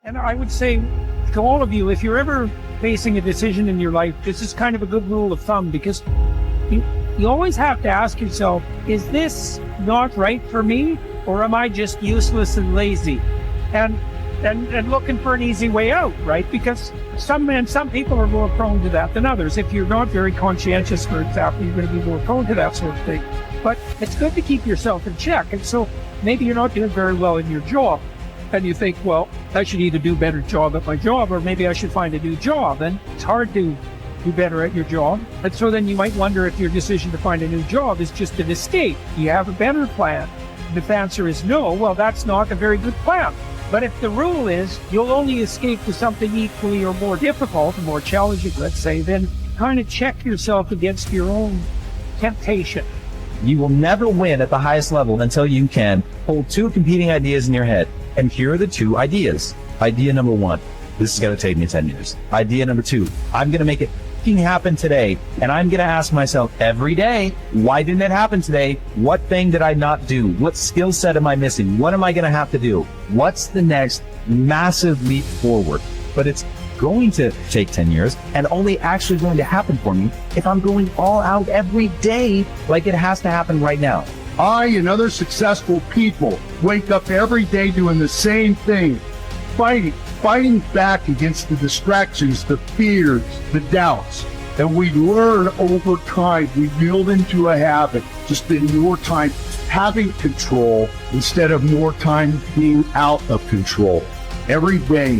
And I would say to all of you, if you're ever facing a decision in your life, this is kind of a good rule of thumb, because you always have to ask yourself, is this not right for me? Or am I just useless and lazy? And looking for an easy way out, right? Because some people are more prone to that than others. If you're not very conscientious, for example, you're going to be more prone to that sort of thing. But it's good to keep yourself in check. And so maybe you're not doing very well in your job, and you think, well, I should either do a better job at my job, or maybe I should find a new job. And it's hard to do better at your job. And so then you might wonder if your decision to find a new job is just an escape. You have a better plan. And if the answer is no, well, that's not a very good plan. But if the rule is you'll only escape to something equally or more difficult, or more challenging, let's say, then kind of check yourself against your own temptation. You will never win at the highest level until you can hold two competing ideas in your head. And here are the two ideas. Idea number one, this is going to take me 10 years. Idea number two, I'm going to make it happen today. And I'm going to ask myself every day, why didn't it happen today? What thing did I not do? What skill set am I missing? What am I going to have to do? What's the next massive leap forward? But it's going to take 10 years and only actually going to happen for me if I'm going all out every day like it has to happen right now. I and other successful people wake up every day doing the same thing, fighting back against the distractions, the fears, the doubts. And we learn over time, we build into a habit, to spend more time having control instead of more time being out of control. Every day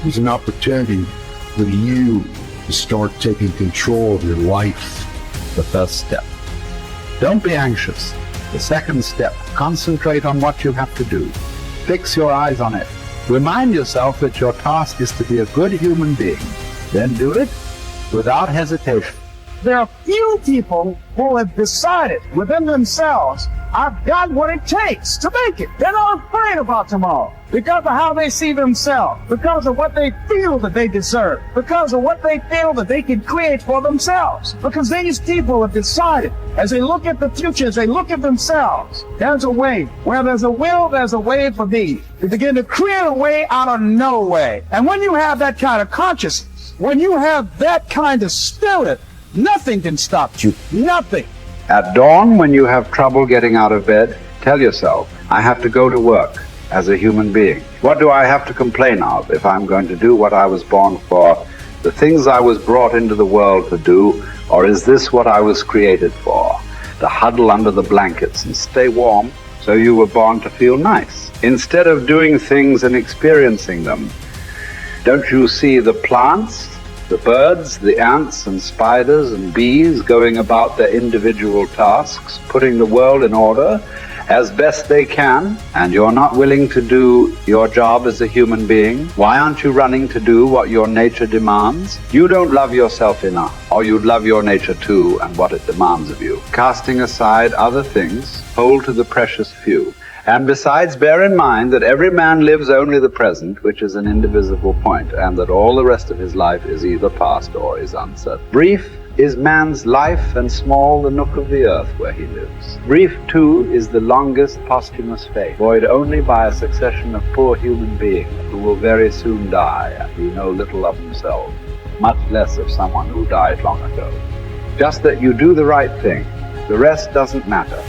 is an opportunity for you to start taking control of your life. The first step. Don't be anxious. The second step, concentrate on what you have to do. Fix your eyes on it. Remind yourself that your task is to be a good human being. Then do it without hesitation. There are few people who have decided within themselves, I've got what it takes to make it. They're not afraid about tomorrow because of how they see themselves, because of what they feel that they deserve, because of what they feel that they can create for themselves. Because these people have decided, as they look at the future, as they look at themselves, there's a way. Where there's a will, there's a way for thee. You begin to create a way out of no way. And when you have that kind of consciousness, when you have that kind of spirit, nothing can stop you. Nothing. At dawn, when you have trouble getting out of bed, tell yourself, I have to go to work as a human being. What do I have to complain of if I'm going to do what I was born for, the things I was brought into the world to do, or is this what I was created for? To huddle under the blankets and stay warm, so you were born to feel nice. Instead of doing things and experiencing them, don't you see the plants, the birds, the ants and spiders and bees going about their individual tasks, putting the world in order as best they can, and you're not willing to do your job as a human being? Why aren't you running to do what your nature demands? You don't love yourself enough, or you'd love your nature too and what it demands of you. Casting aside other things, hold to the precious few. And besides, bear in mind that every man lives only the present, which is an indivisible point, and that all the rest of his life is either past or is uncertain. Brief is man's life, and small the nook of the earth where he lives. Brief, too, is the longest posthumous fate, void only by a succession of poor human beings who will very soon die, and who know little of themselves, much less of someone who died long ago. Just that you do the right thing. The rest doesn't matter,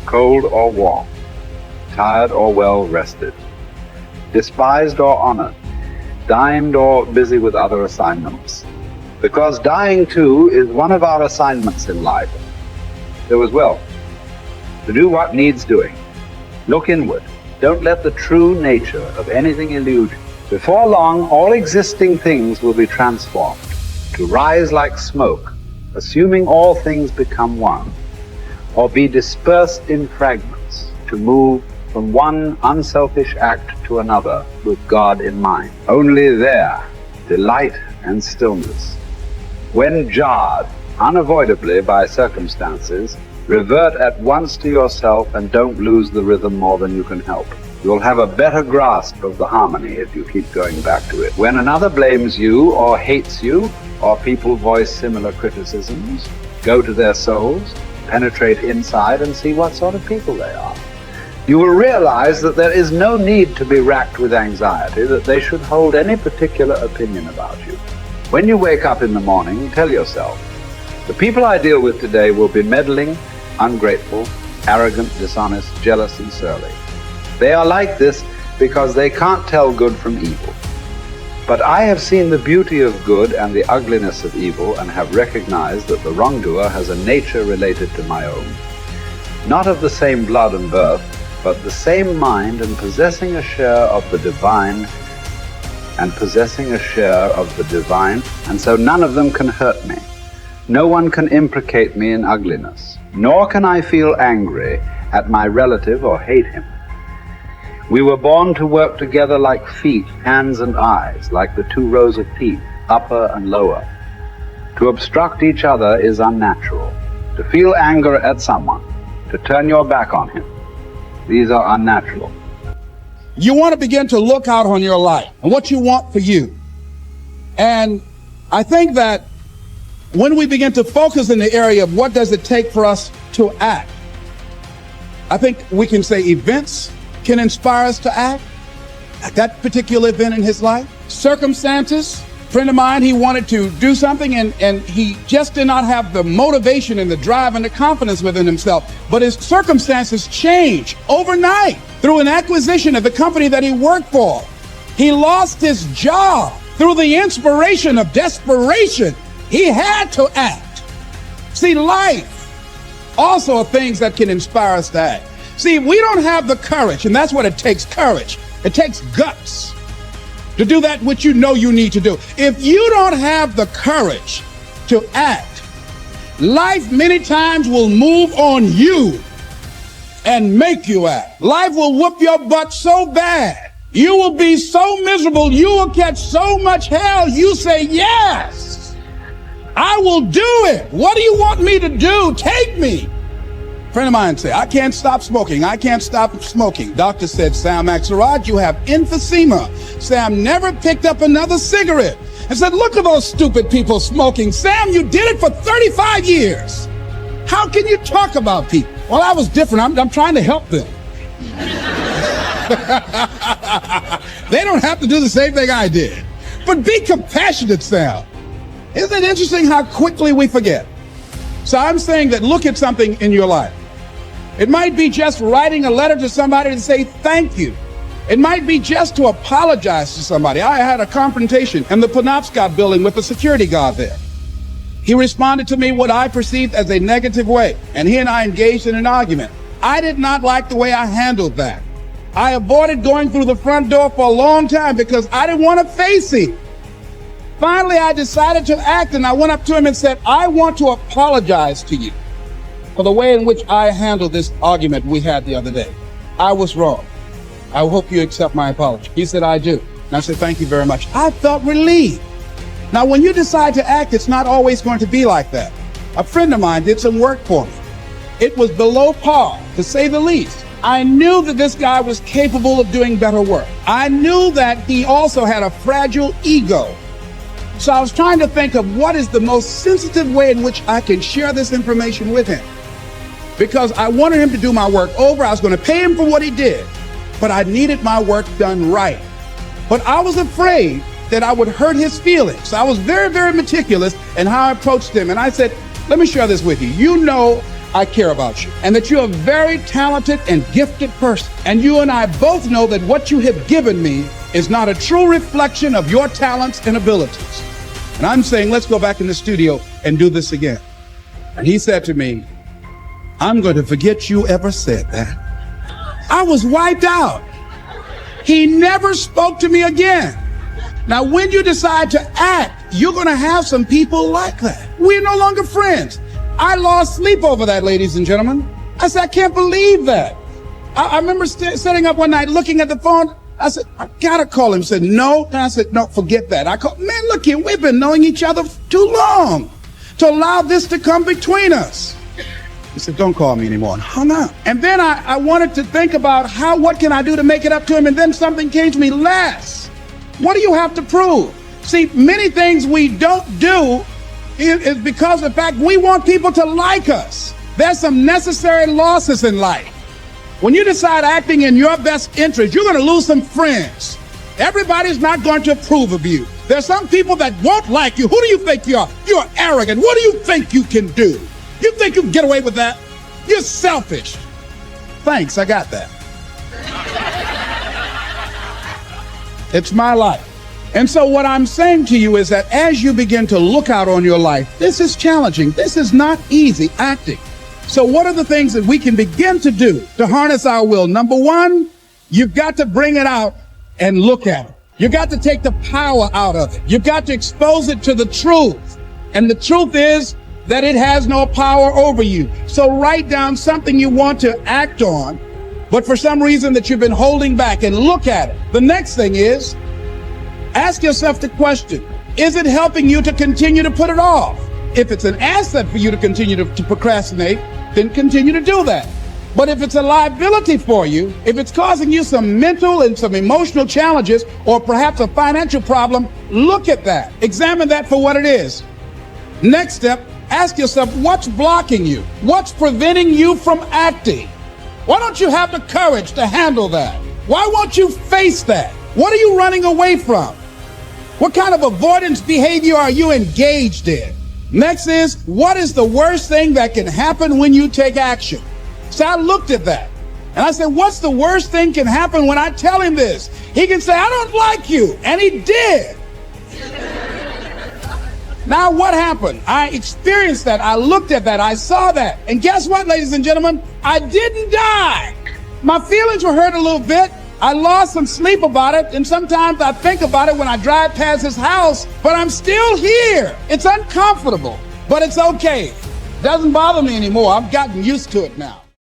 cold or warm, tired or well rested, despised or honored, dined or busy with other assignments. Because dying too is one of our assignments in life. So as well, to do what needs doing. Look inward. Don't let the true nature of anything elude you. Before long, all existing things will be transformed, to rise like smoke, assuming all things become one, or be dispersed in fragments, to move from one unselfish act to another with God in mind. Only there, delight and stillness. When jarred, unavoidably by circumstances, revert at once to yourself and don't lose the rhythm more than you can help. You'll have a better grasp of the harmony if you keep going back to it. When another blames you or hates you, or people voice similar criticisms, go to their souls, penetrate inside and see what sort of people they are. You will realize that there is no need to be racked with anxiety that they should hold any particular opinion about you. When you wake up in the morning, tell yourself, the people I deal with today will be meddling, ungrateful, arrogant, dishonest, jealous, and surly. They are like this because they can't tell good from evil. But I have seen the beauty of good and the ugliness of evil and have recognized that the wrongdoer has a nature related to my own, not of the same blood and birth, but the same mind and possessing a share of the divine, and so none of them can hurt me. No one can implicate me in ugliness, nor can I feel angry at my relative or hate him. We were born to work together like feet, hands and eyes, like the two rows of teeth, upper and lower. To obstruct each other is unnatural. To feel anger at someone, to turn your back on him, these are unnatural. You want to begin to look out on your life and what you want for you. And I think that when we begin to focus in the area of what does it take for us to act, I think we can say events can inspire us to act. That particular event in his life, circumstances. A friend of mine, he wanted to do something and he just did not have the motivation and the drive and the confidence within himself. But his circumstances changed overnight through an acquisition of the company that he worked for. He lost his job through the inspiration of desperation. He had to act. See, life also are things that can inspire us to act. See, we don't have the courage, and that's what it takes, courage. It takes guts to do that which you know you need to do. If you don't have the courage to act, life many times will move on you and make you act. Life will whoop your butt so bad. You will be so miserable. You will catch so much hell. You say, yes, I will do it. What do you want me to do? Take me. A friend of mine said, I can't stop smoking. I can't stop smoking. Doctor said, Sam Axelrod, you have emphysema. Sam never picked up another cigarette and said, look at those stupid people smoking. Sam, you did it for 35 years. How can you talk about people? Well, I was different. I'm trying to help them. They don't have to do the same thing I did. But be compassionate, Sam. Isn't it interesting how quickly we forget? So I'm saying that look at something in your life. It might be just writing a letter to somebody to say thank you. It might be just to apologize to somebody. I had a confrontation in the Penobscot building with a security guard there. He responded to me what I perceived as a negative way, and he and I engaged in an argument. I did not like the way I handled that. I avoided going through the front door for a long time because I didn't want to face him. Finally, I decided to act, and I went up to him and said, I want to apologize to you for the way in which I handled this argument we had the other day. I was wrong. I hope you accept my apology. He said, I do. And I said, thank you very much. I felt relieved. Now, when you decide to act, it's not always going to be like that. A friend of mine did some work for me. It was below par, to say the least. I knew that this guy was capable of doing better work. I knew that he also had a fragile ego. So I was trying to think of what is the most sensitive way in which I can share this information with him. Because I wanted him to do my work over. I was going to pay him for what he did, but I needed my work done right. But I was afraid that I would hurt his feelings. So I was very, very meticulous in how I approached him. And I said, let me share this with you. You know I care about you and that you're a very talented and gifted person. And you and I both know that what you have given me is not a true reflection of your talents and abilities. And I'm saying, let's go back in the studio and do this again. And he said to me, I'm going to forget you ever said that. I was wiped out. He never spoke to me again. Now, when you decide to act, you're going to have some people like that. We're no longer friends. I lost sleep over that, ladies and gentlemen. I said, I can't believe that. I remember sitting up one night looking at the phone. I said, I gotta call him. He said, no. And I said, no, forget that. I called, man, look here, we've been knowing each other too long to allow this to come between us. He said, don't call me anymore, and hung up. And then I wanted to think about what can I do to make it up to him? And then something came to me, Les, what do you have to prove? See, many things we don't do is because of the fact we want people to like us. There's some necessary losses in life. When you decide acting in your best interest, you're going to lose some friends. Everybody's not going to approve of you. There's some people that won't like you. Who do you think you are? You're arrogant. What do you think you can do? You think you can get away with that? You're selfish. Thanks, I got that. It's my life. And so what I'm saying to you is that as you begin to look out on your life, this is challenging. This is not easy acting. So what are the things that we can begin to do to harness our will? Number one, you've got to bring it out and look at it. You got to take the power out of it. You've got to expose it to the truth. And the truth is that it has no power over you. So write down something you want to act on, but for some reason that you've been holding back, and look at it. The next thing is, ask yourself the question, is it helping you to continue to put it off? If it's an asset for you to continue to procrastinate, then continue to do that. But if it's a liability for you, if it's causing you some mental and some emotional challenges, or perhaps a financial problem, look at that. Examine that for what it is. Next step, ask yourself, what's blocking you? What's preventing you from acting? Why don't you have the courage to handle that? Why won't you face that? What are you running away from? What kind of avoidance behavior are you engaged in? Next is, what is the worst thing that can happen when you take action? So I looked at that and I said, what's the worst thing can happen when I tell him this? He can say, I don't like you. And he did. Now what happened? I experienced that. I looked at that. I saw that. And guess what, ladies and gentlemen? I didn't die. My feelings were hurt a little bit. I lost some sleep about it. And sometimes I think about it when I drive past his house, but I'm still here. It's uncomfortable, but it's okay. It doesn't bother me anymore. I've gotten used to it now.